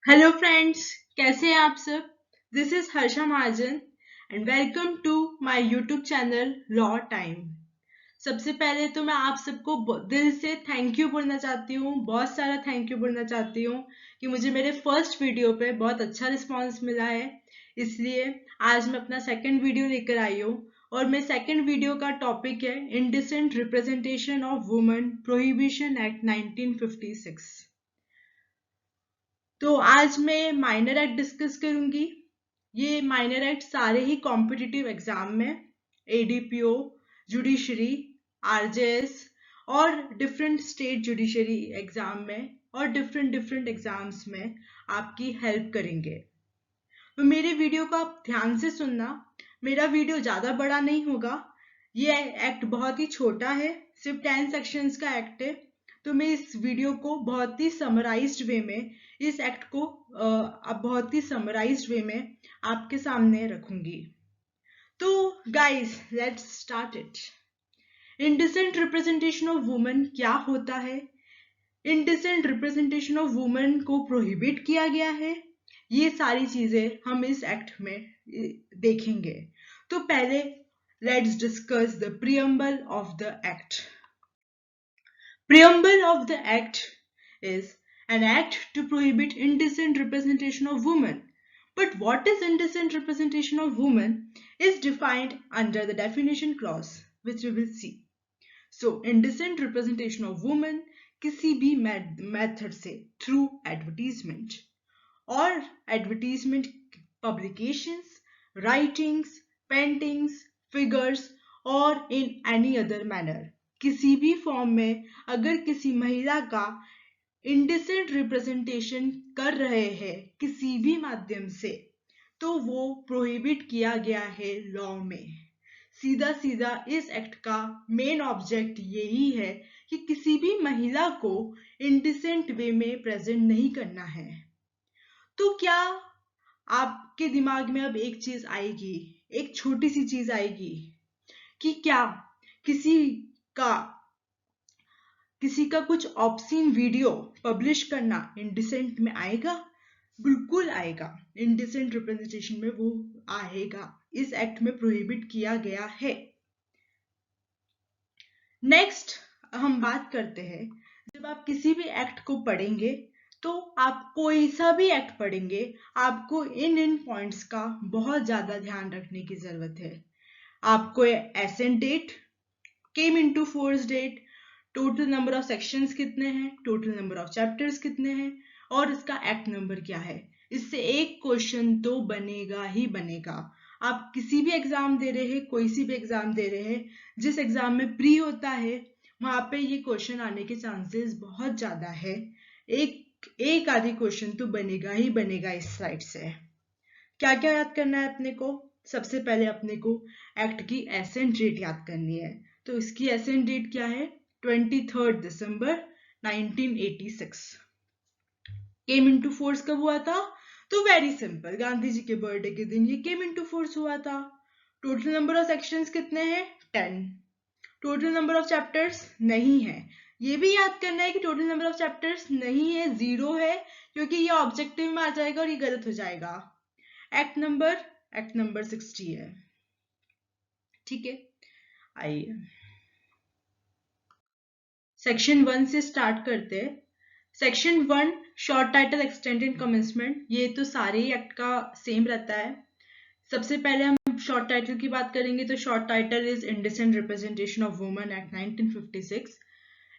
Hello friends, कैसे हैं आप सब। This is Harsha Mahajan and welcome to my YouTube channel Law Time. सबसे पहले तो मैं आप सबको दिल से थैंक यू बोलना चाहती हूँ, बहुत सारा थैंक यू बोलना चाहती हूँ कि मुझे मेरे फर्स्ट वीडियो पे बहुत अच्छा रिस्पांस मिला है। इसलिए आज मैं अपना सेकंड वीडियो लेकर आई हूँ और मेरे सेकंड वीडियो का टॉपिक है indecent representation of women prohibition act 1956। तो आज मैं माइनर एक्ट डिस्कस करूंगी। ये माइनर एक्ट सारे ही कॉम्पिटिटिव एग्जाम में एडीपीओ, जुडिशरी, आरजेएस और डिफरेंट स्टेट जुडिशरी एग्जाम में और डिफरेंट डिफरेंट एग्जाम्स में आपकी हेल्प करेंगे। तो मेरे वीडियो को आप ध्यान से सुनना। मेरा वीडियो ज़्यादा बड़ा नहीं होगा। ये एक्ट बहुत ही छोटा है, सिर्फ 10 सेक्शंस का एक्ट है। तो मैं इस वीडियो को बहुत ही समराइज्ड वे में, इस एक्ट को अब बहुत ही समराइज्ड वे में आपके सामने रखूंगी। तो guys, let's start it. Indecent representation of women क्या होता है? इंडिसेंट रिप्रेजेंटेशन ऑफ वुमेन को प्रोहिबिट किया गया है। ये सारी चीजें हम इस एक्ट में देखेंगे। तो पहले let's discuss the preamble of the act. Preamble of the Act is an act to prohibit indecent representation of women. But what is indecent representation of women is defined under the definition clause, which we will see. So, indecent representation of women किसी भी method से, through advertisement और advertisement publications, writings, paintings, figures और in any other manner, किसी भी form में अगर किसी महिला का इंडिसेंट रिप्रेजेंटेशन कर रहे हैं किसी भी माध्यम से, तो वो प्रोहिबिट किया गया है लॉ में। सीधा सीधा इस एक्ट का मेन ऑब्जेक्ट यही है कि किसी भी महिला को इंडिसेंट वे में प्रेजेंट नहीं करना है। तो क्या आपके दिमाग में अब एक चीज आएगी, एक छोटी सी चीज आएगी कि क्या किसी का किसी का कुछ ऑब्सीन वीडियो पब्लिश करना इंडिसेंट में आएगा? बिल्कुल आएगा। इंडिसेंट रिप्रेजेंटेशन में वो आएगा। इस एक्ट में प्रोहिबिट किया गया है। नेक्स्ट हम बात करते हैं, जब आप किसी भी एक्ट को पढ़ेंगे तो आप कोई सा भी एक्ट पढ़ेंगे, आपको इन पॉइंट्स का बहुत ज्यादा ध्यान रखने की जरूरत है। आपको assent date, came into force date, total number of sections कितने हैं, टोटल नंबर ऑफ चैप्टर्स कितने हैं और इसका एक्ट नंबर क्या है। इससे एक क्वेश्चन तो बनेगा ही बनेगा। आप किसी भी एग्जाम दे रहे हैं, कोई सी भी एग्जाम दे रहे हैं, जिस एग्जाम में प्री होता है वहां पे ये क्वेश्चन आने के चांसेस बहुत ज्यादा है। एक आधी क्वेश्चन तो बनेगा ही बनेगा इस साइड से। क्या क्या याद करना है अपने को? सबसे पहले अपने को एक्ट की एसेंट डेट याद करनी है। तो इसकी एसेंट डेट क्या है? 23 दिसंबर 1986। केम इनटू फोर्स कब हुआ था? तो वेरी सिंपल, गांधी जी के बर्थडे के दिन ये केम इनटू फोर्स हुआ था। टोटल नंबर ऑफ सेक्शंस कितने हैं? 10। टोटल नंबर ऑफ चैप्टर्स नहीं है। ये भी याद करना है कि टोटल नंबर ऑफ चैप्टर्स नहीं है, 0 है, क्योंकि ये ऑब्जेक्टिव में आ जाएगा और ये गलत हो जाएगा। एक्ट नंबर 60 है। ठीक है, आइए सेक्शन 1 से स्टार्ट करते हैं। Section 1, short title, extend and commencement, ये तो सारे ही एक्ट का सेम रहता है। सबसे पहले हम शॉर्ट टाइटल की बात करेंगे तो short title is indecent representation of women act 1956।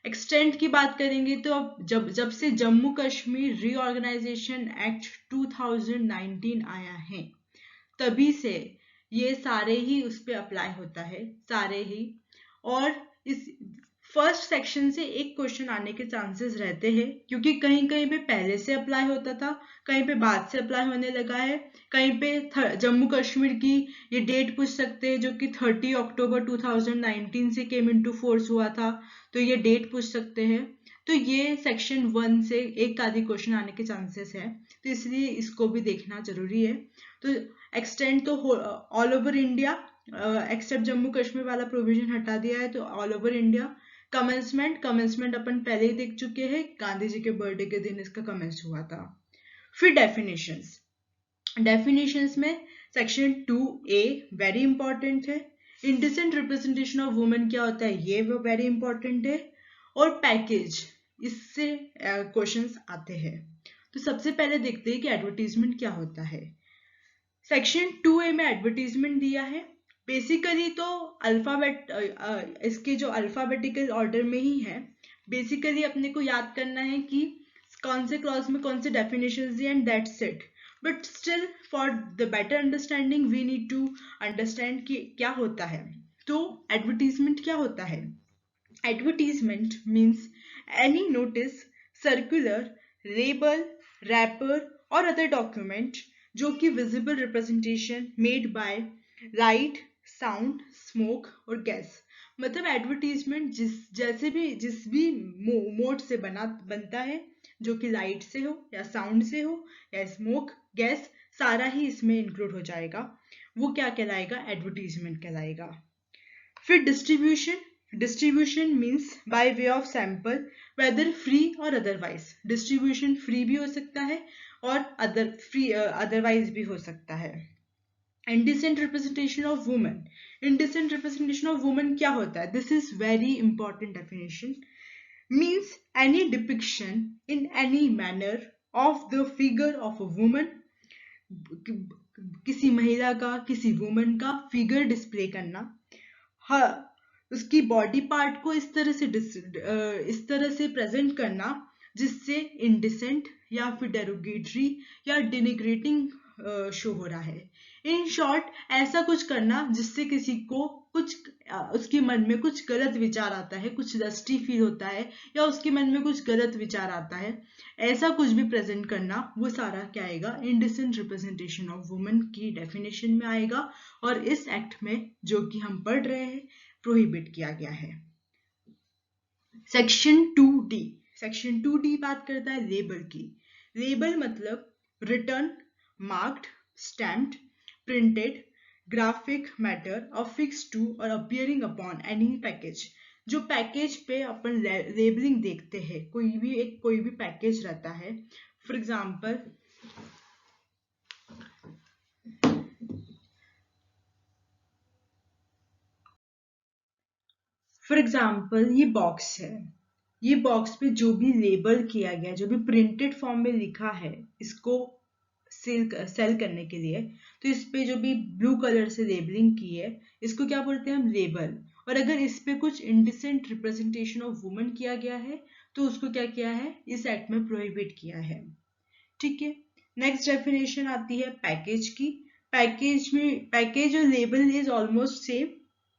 Extend की बात करेंगे तो अब जब से जम्मू कश्मीर रीऑर्गेनाइजेशन एक्ट 2019 आया है, तभी से ये सारे ही उस पर अप्लाई होता है, सारे ही। और इस फर्स्ट सेक्शन से एक क्वेश्चन आने के चांसेस रहते हैं, क्योंकि कहीं कहीं पे पहले से अप्लाई होता था, कहीं पे बाद से अप्लाई होने लगा है। कहीं पे जम्मू कश्मीर की ये डेट पूछ सकते हैं, जो कि 30 अक्टूबर 2019 से केम इनटू फोर्स हुआ था, तो ये डेट पूछ सकते हैं। तो ये सेक्शन 1 से एक आधी क्वेश्चन आने के चांसेस है, तो इसलिए इसको भी देखना जरूरी है। तो एक्सटेंड तो all over India, except Jammu Kashmir वाला प्रोविजन हटा दिया है, तो ऑल ओवर इंडिया। कमेंसमेंट अपन पहले ही देख चुके हैं, गांधी जी के बर्थडे के दिन इसका कमेंस हुआ था। फिर डेफिनेशंस में सेक्शन 2A वेरी इंपॉर्टेंट है। इंडिसेंट रिप्रेजेंटेशन ऑफ वुमेन क्या होता है, ये वो वेरी इंपॉर्टेंट है। और पैकेज, इससे क्वेश्चंस आते हैं। तो सबसे पहले देखते हैं कि एडवर्टीजमेंट क्या होता है। सेक्शन 2A में एडवर्टीजमेंट दिया है। बेसिकली तो इसके जो अल्फाबेटिकल ऑर्डर में ही है। बेसिकली अपने को याद करना है कि कौन से क्लॉज में कौन से डेफिनेशंस दिए and that's it. But still for the better understanding we need to understand कि क्या होता है। तो एडवर्टीजमेंट क्या होता है? Advertisement means any notice, circular, label, wrapper और अदर डॉक्यूमेंट जो कि visible representation made by light, sound, smoke और गैस। मतलब एडवर्टीजमेंट जिस भी मोड से बनता है, जो कि लाइट से हो या साउंड से हो या स्मोक, गैस, सारा ही इसमें इंक्लूड हो जाएगा। वो क्या कहलाएगा? एडवर्टीजमेंट कहलाएगा। फिर distribution means by way of sample, whether free और अदरवाइज। डिस्ट्रीब्यूशन फ्री भी हो सकता है और अदरवाइज भी हो सकता है। Indecent representation of women, indecent representation of women क्या होता है? This is very important definition. Means any depiction in any manner of the figure of a woman, किसी महिला का, किसी वुमन का फिगर डिस्प्ले करना, हाँ, उसकी बॉडी पार्ट को इस तरह से प्रेजेंट करना जिससे इंडिसेंट या फिर डेरोगेटरी या डिनिग्रेटिंग शो हो रहा है। इन शॉर्ट, ऐसा कुछ करना जिससे किसी को कुछ उसके मन में कुछ गलत विचार आता है, कुछ लस्टी फील होता है या उसके मन में कुछ गलत विचार आता है, ऐसा कुछ भी प्रेजेंट करना, वो सारा क्या आएगा? इंडिसेंट रिप्रेजेंटेशन ऑफ वुमेन की डेफिनेशन में आएगा। और इस एक्ट में जो कि हम पढ़ रहे हैं प्रोहिबिट किया गया है। सेक्शन 2D, सेक्शन 2D बात करता है लेबल की। लेबल मतलब written, marked, stamped, printed, graphic matter affix to और अपियरिंग अपॉन एनी पैकेज। जो पैकेज पे अपन लेबलिंग देखते हैं, कोई भी पैकेज रहता है। फॉर एग्जाम्पल ये बॉक्स है। ये बॉक्स पे जो भी लेबल किया गया, जो भी प्रिंटेड फॉर्म में लिखा है इसको सेल करने के लिए, तो इस पे जो भी ब्लू कलर से लेबलिंग की है इसको क्या बोलते हैं हम? लेबल। और अगर इस पे कुछ इंडिसेंट रिप्रेजेंटेशन ऑफ वुमेन किया गया है तो उसको क्या किया है? इस एक्ट में प्रोहिबिट किया है। ठीक है। नेक्स्ट डेफिनेशन आती है पैकेज की। पैकेज और label is almost same.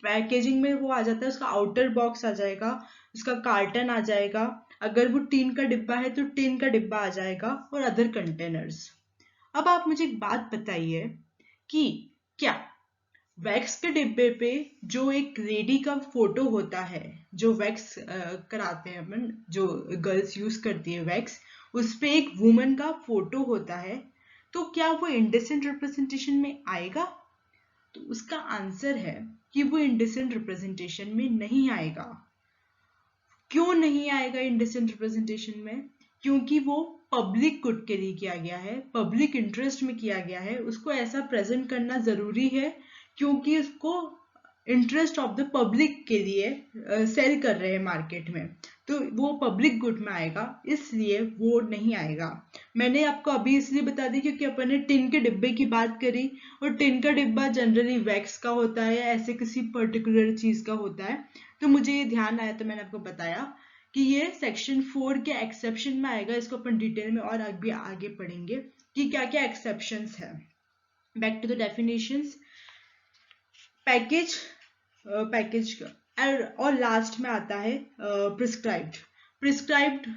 Packaging में वो आ जाता है, उसका आउटर बॉक्स आ जाएगा, उसका कार्टन आ जाएगा, अगर वो टीन का डिब्बा है तो टीन का डिब्बा आ जाएगा और अदर कंटेनर्स। अब आप मुझे एक बात बताइए कि क्या वैक्स के डिब्बे पे जो एक लेडी का फोटो होता है, जो वैक्स कराते हैं अपन, जो गर्ल्स यूज करती है वैक्स, उस पे एक वुमन का फोटो होता है, तो क्या वो इंडिसेंट रिप्रेजेंटेशन में आएगा? तो उसका आंसर है कि वो इंडिसेंट रिप्रेजेंटेशन में नहीं आएगा। क्यों नहीं आएगा इंडिसेंट रिप्रेजेंटेशन में? क्योंकि वो पब्लिक गुड के लिए किया गया है, पब्लिक इंटरेस्ट में किया गया है, उसको ऐसा प्रेजेंट करना जरूरी है क्योंकि उसको इंटरेस्ट ऑफ द पब्लिक के लिए सेल कर रहे हैं मार्केट में, तो वो पब्लिक गुड में आएगा, इसलिए वो नहीं आएगा। मैंने आपको अभी इसलिए बता दी क्योंकि अपन ने टिन के डिब्बे की बात करी, और टिन का डिब्बा जनरली वैक्स का होता है या ऐसे किसी पर्टिकुलर चीज का होता है, तो मुझे ये ध्यान आया तो मैंने आपको बताया कि ये सेक्शन 4 के एक्सेप्शन में आएगा। इसको अपन डिटेल में और अभी आगे पढ़ेंगे कि क्या क्या एक्सेप्शंस है। Back to the definitions. Package और लास्ट में आता है प्रिस्क्राइब्ड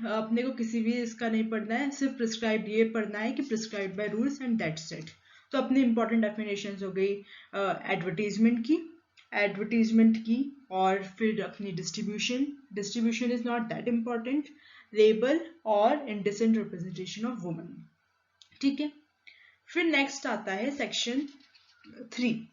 अपने को किसी भी इसका नहीं पढ़ना है, सिर्फ प्रिस्क्राइब्ड ये पढ़ना है कि prescribed by rules and that's it. तो अपनी इंपॉर्टेंट डेफिनेशंस हो गई एडवर्टीजमेंट की, और फिर अपनी distribution is not that important, label और इंडिसेंट रिप्रेजेंटेशन ऑफ वुमेन। ठीक है। फिर नेक्स्ट आता है सेक्शन 3।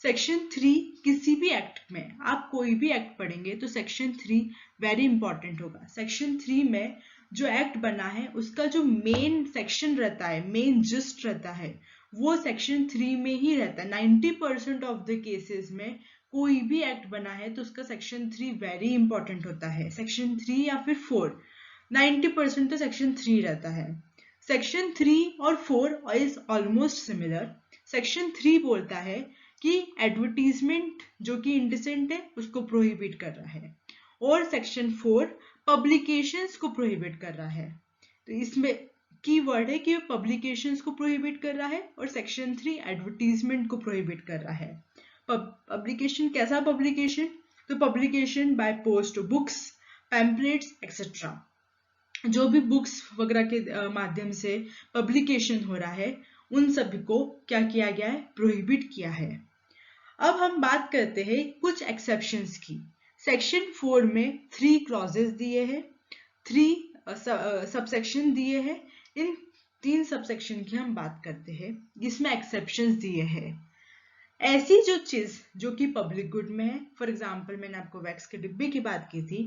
सेक्शन 3 किसी भी एक्ट में, आप कोई भी एक्ट पढ़ेंगे तो सेक्शन 3 वेरी इंपॉर्टेंट होगा। सेक्शन 3 में जो एक्ट बना है उसका जो मेन सेक्शन रहता है, मेन जिस्ट रहता है, वो सेक्शन 3 में ही रहता है। 90% ऑफ द केसेस में कोई भी एक्ट बना है तो उसका सेक्शन 3 वेरी इंपॉर्टेंट होता है। सेक्शन 3 या फिर 4, 90% तो सेक्शन 3 रहता है। सेक्शन 3 और 4 इज ऑलमोस्ट सिमिलर। सेक्शन 3 बोलता है कि एडवर्टीजमेंट जो कि इंडिसेंट है उसको प्रोहिबिट कर रहा है, और सेक्शन 4 पब्लिकेशंस को प्रोहिबिट कर रहा है। तो इसमें की वर्ड है कि पब्लिकेशंस को प्रोहिबिट कर रहा है, और सेक्शन 3 एडवर्टीजमेंट को प्रोहिबिट कर रहा है। पब्लिकेशन कैसा पब्लिकेशन? तो publication by post books, pamphlets etcetera, जो भी बुक्स वगैरह के माध्यम से पब्लिकेशन हो रहा है उन सभी को क्या किया गया है? प्रोहिबिट किया है। अब हम बात करते हैं कुछ एक्सेप्शंस की। सेक्शन 4 में 3 क्लॉजेस दिए हैं, 3 सबसेक्शन दिए हैं। इन 3 सबसेक्शन की हम बात करते हैं, इसमें एक्सेप्शंस दिए हैं। ऐसी जो चीज जो कि पब्लिक गुड में है, फॉर एग्जाम्पल मैंने आपको वैक्स के डिब्बे की बात की थी,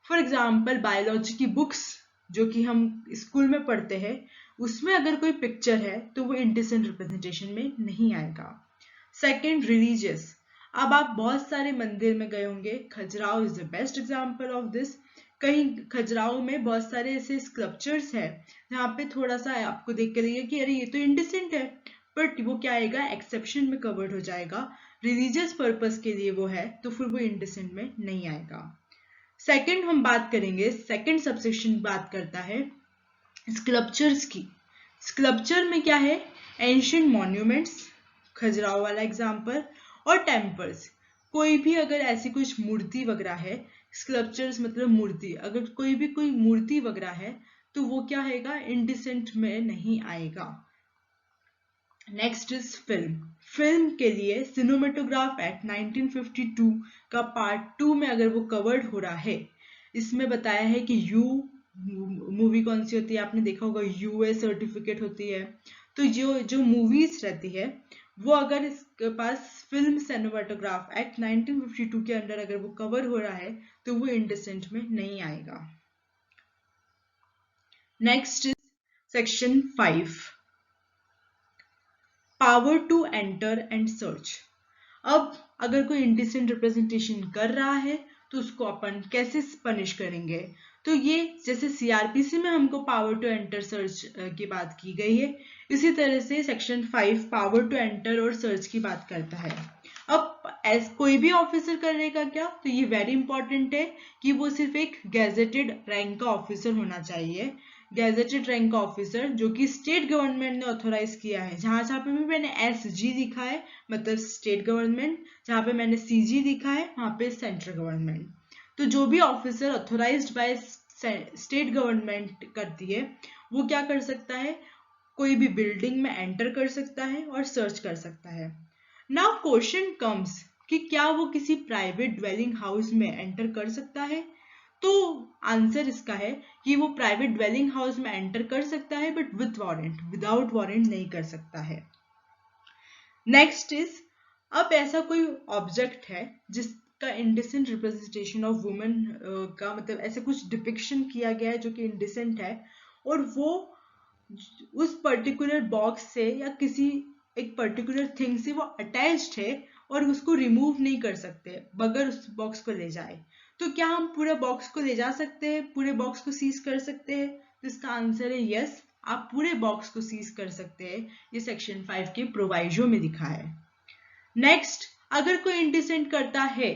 फॉर एग्जाम्पल बायोलॉजी की बुक्स जो कि हम स्कूल में पढ़ते हैं, उसमें अगर कोई पिक्चर है तो वो इंडिसेंट रिप्रेजेंटेशन में नहीं आएगा। Second, religious. अब आप बहुत सारे मंदिर में गए होंगे, Khajuraho is the best example of this. कहीं खजुराहो में बहुत सारे ऐसे स्कल्पचर्स है जहाँ पे थोड़ा सा आपको देख के लगेगा कि अरे ये तो इंडिसेंट है, बट वो क्या आएगा? एक्सेप्शन में कवर्ड हो जाएगा। रिलीजियस पर्पस के लिए वो है तो फिर वो इंडिसेंट में नहीं आएगा। सेकंड हम बात करेंगे, सेकंड सबसेक्शन बात करता है स्कल्पचर्स की। स्कल्पचर में क्या है? एंशिएंट मॉन्यूमेंट्स, खजुराहो वाला एग्जाम्पल, और टेम्पल्स। कोई भी अगर ऐसी कुछ मूर्ति वगैरह है, स्कल्पचर्स मतलब मूर्ति, अगर कोई मूर्ति वगैरह है तो वो क्या आएगा? इंडिसेंट में नहीं आएगा। Next is film. फिल्म के लिए सिनेमेटोग्राफ एक्ट 1952 का पार्ट 2 में अगर वो कवर्ड हो रहा है, इसमें बताया है कि यू मूवी कौन सी होती है, आपने देखा होगा यूएस सर्टिफिकेट होती है। तो जो मूवीज रहती है वो अगर इसके पास फिल्म सिनेमेटोग्राफ एक्ट 1952 के अंडर अगर वो कवर हो रहा है तो वो इंडिसेंट में नहीं आएगा। Next is section 5, power to enter and search. अब अगर कोई इंडिसेंट रिप्रेजेंटेशन कर रहा है तो उसको अपन कैसे पनिश करेंगे? तो ये जैसे सीआरपीसी में हमको पावर टू एंटर सर्च की बात की गई है, इसी तरह से सेक्शन 5 पावर टू एंटर और सर्च की बात करता है। अब कोई भी ऑफिसर करेगा क्या? तो ये वेरी इंपॉर्टेंट है कि वो सिर्फ एक गैजेटेड रैंक का ऑफिसर होना चाहिए। गैजेटेड रैंक का ऑफिसर जो कि स्टेट गवर्नमेंट ने ऑथोराइज किया है। जहां पे भी मैंने SG लिखा है मतलब स्टेट गवर्नमेंट, जहां पे मैंने CG लिखा है वहां पे सेंट्रल गवर्नमेंट। तो जो भी officer authorised by state government करती है वो क्या कर सकता है? कोई भी बिल्डिंग में एंटर कर सकता है और सर्च कर सकता है। नाउ क्वेश्चन कम्स कि क्या वो किसी प्राइवेट ड्वेलिंग हाउस में एंटर कर सकता है? तो आंसर इसका है कि वो प्राइवेट ड्वेलिंग हाउस में एंटर कर सकता है but with warrant, without warrant नहीं कर सकता है। नेक्स्ट इज, अब ऐसा कोई ऑब्जेक्ट है जिसका इंडिसेंट रिप्रेजेंटेशन ऑफ वुमेन का मतलब ऐसे कुछ डिपिक्शन किया गया है जो कि इंडिसेंट है, और वो उस पर्टिकुलर बॉक्स से या किसी एक पर्टिकुलर थिंग से वो अटैच्ड है और उसको रिमूव नहीं कर सकते बगैर उस बॉक्स को ले जाए, तो क्या हम पूरे बॉक्स को ले जा सकते हैं, पूरे बॉक्स को सीज कर सकते हैं? तो इसका आंसर है यस, आप पूरे बॉक्स को सीज कर सकते हैं। ये सेक्शन 5 के प्रोवाइजो में लिखा है। नेक्स्ट, अगर कोई इंडिसेंट करता है,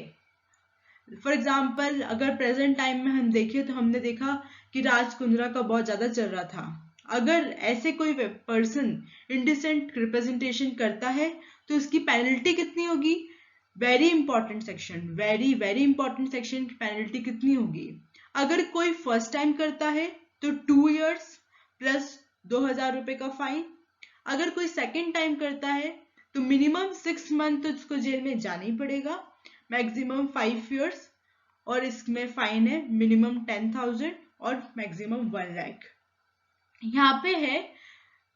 फॉर एग्जाम्पल अगर प्रेजेंट टाइम में हम देखें तो हमने देखा कि राज कुंद्रा का बहुत ज्यादा चल रहा था। अगर ऐसे कोई पर्सन इंडिसेंट रिप्रेजेंटेशन करता है तो उसकी पेनल्टी कितनी होगी? Very important section, very very important section. Penalty कितनी होगी? अगर कोई फर्स्ट टाइम करता है तो 2 years प्लस 2000 रुपए का फाइन। अगर कोई सेकेंड टाइम करता है तो मिनिमम 6 month तो उसको जेल में जाना ही पड़ेगा, मैक्सिमम 5 years, और इसमें फाइन है मिनिमम 10,000 और मैक्सिमम 1 लाख। यहाँ पे है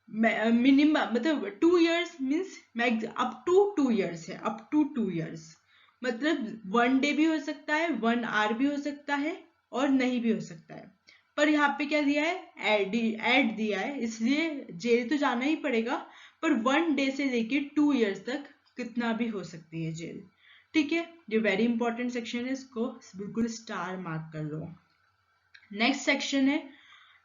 मिनिमम मतलब 2 years means up to 2 years है, अप टू 2 years मतलब 1 day भी हो सकता है, 1 hour भी हो सकता है और नहीं भी हो सकता है। पर यहाँ पे क्या दिया है, ऐड दिया है, इसलिए जेल तो जाना ही पड़ेगा, पर 1 डे से लेके 2 इयर्स तक कितना भी हो सकती है जेल। ठीक है, ये वेरी इंपॉर्टेंट सेक्शन है, इसको बिल्कुल स्टार मार्क कर लो। नेक्स्ट सेक्शन है,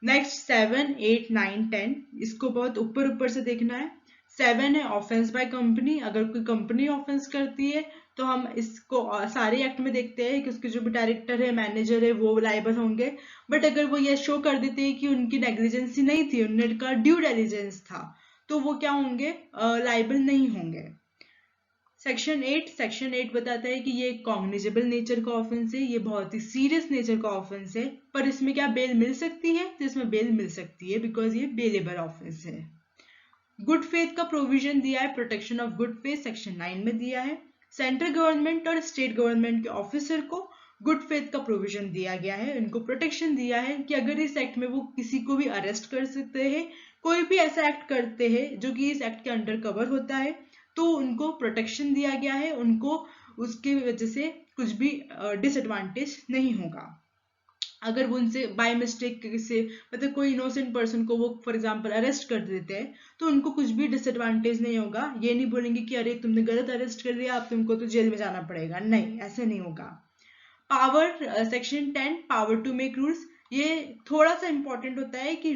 नेक्स्ट 7, 8, 9, 10, इसको बहुत ऊपर ऊपर से देखना है। 7 है ऑफेंस बाय कंपनी, अगर कोई कंपनी ऑफेंस करती है तो हम इसको सारे एक्ट में देखते हैं कि उसके जो भी डायरेक्टर है, मैनेजर है, वो लाइबल होंगे। बट अगर वो ये शो कर देते हैं कि उनकी नेग्लिजेंसी नहीं थी, उनका ड्यू डिलिजेंस था, तो वो क्या होंगे, लाइबल नहीं होंगे। सेक्शन 8 बताता है कि ये कॉग्निजेबल नेचर का ऑफेंस है, ये बहुत ही सीरियस नेचर का ऑफेंस है, पर इसमें क्या बेल मिल सकती है, तो इसमें बेल मिल सकती है बिकॉज ये बेलेबल ऑफेंस है। गुड फेथ का प्रोविजन दिया है, protection of good faith section 9 में दिया है। सेंट्रल गवर्नमेंट और स्टेट गवर्नमेंट के ऑफिसर को गुड फेथ का प्रोविजन दिया गया है, उनको प्रोटेक्शन दिया है कि अगर इस एक्ट में वो किसी को भी अरेस्ट कर सकते हैं, कोई भी ऐसा एक्ट करते हैं जो कि इस एक्ट के अंडर कवर होता है, तो उनको प्रोटेक्शन दिया गया है, उनको उसकी वजह से कुछ भी डिसएडवांटेज नहीं होगा। अगर वो उनसे बाय मिस्टेक से, मतलब कोई इनोसेंट पर्सन को वो फॉर एग्जांपल अरेस्ट कर देते हैं, तो उनको कुछ भी डिसएडवांटेज नहीं होगा। ये नहीं बोलेंगे कि अरे तुमने गलत अरेस्ट कर लिया, अब तुमको तो जेल में जाना पड़ेगा, नहीं, ऐसे नहीं होगा। Power section 10, power to make rules, ये थोड़ा सा इंपॉर्टेंट होता है कि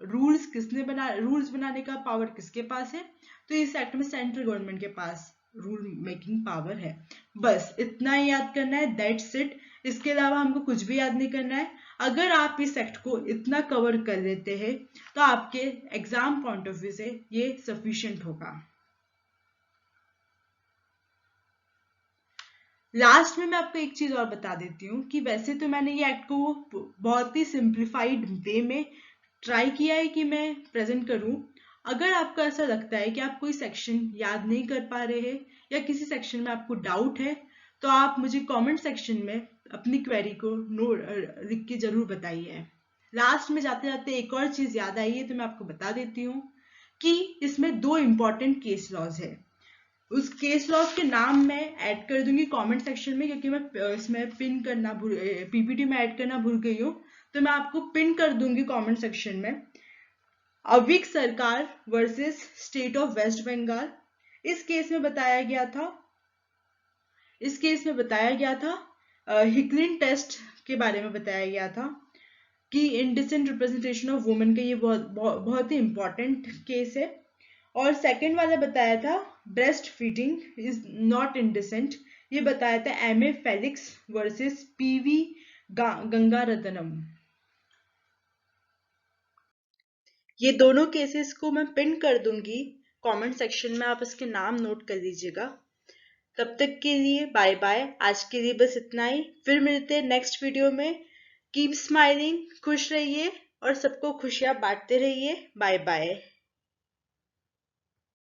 रूल्स बनाने का पावर किसके पास है, तो इस एक्ट में सेंट्रल गवर्नमेंट के पास रूल मेकिंग पावर है। बस इतना ही याद करना है, दैट्स इट। इसके अलावा हमको कुछ भी याद नहीं करना है। अगर आप इस एक्ट को इतना कवर कर लेते हैं तो आपके एग्जाम पॉइंट ऑफ व्यू से ये सफिशिएंट होगा। लास्ट में मैं आपको एक चीज और बता देती हूँ कि वैसे तो मैंने ये एक्ट को बहुत ही सिंप्लीफाइड वे में ट्राई किया है कि मैं प्रेजेंट करूं। अगर आपको ऐसा लगता है कि आप कोई सेक्शन याद नहीं कर पा रहे हैं या किसी सेक्शन में आपको डाउट है, तो आप मुझे कमेंट सेक्शन में अपनी क्वेरी को लिख के जरूर बताइए। लास्ट में जाते जाते एक और चीज याद आई है तो मैं आपको बता देती हूँ कि इसमें 2 इंपॉर्टेंट केस लॉज है। उस केस लॉज के नाम मैं ऐड कर दूंगी कमेंट सेक्शन में, क्योंकि मैं इसमें पिन करना पीपीटी में ऐड करना भूल गई हूँ, तो मैं आपको पिन कर दूंगी कमेंट सेक्शन में। Avik Sarkar versus state of West Bengal, इस केस में बताया गया था हिकलिन टेस्ट के बारे में बताया गया था कि इंडिसेंट रिप्रेजेंटेशन ऑफ वुमेन का ये बहुत ही इंपॉर्टेंट केस है। और सेकंड वाला बताया था breast feeding is not indecent, ये बताया था एमए फेलिक्स वर्सेस पीवी गंगारत्नम। ये दोनों केसेस को मैं पिन कर दूंगी कमेंट सेक्शन में, आप इसके नाम नोट कर लीजिएगा। तब तक के लिए बाय बाय, आज के लिए बस इतना ही, फिर मिलते हैं नेक्स्ट वीडियो में। कीप स्माइलिंग, खुश रहिए और सबको खुशियां बांटते रहिए। Bye bye.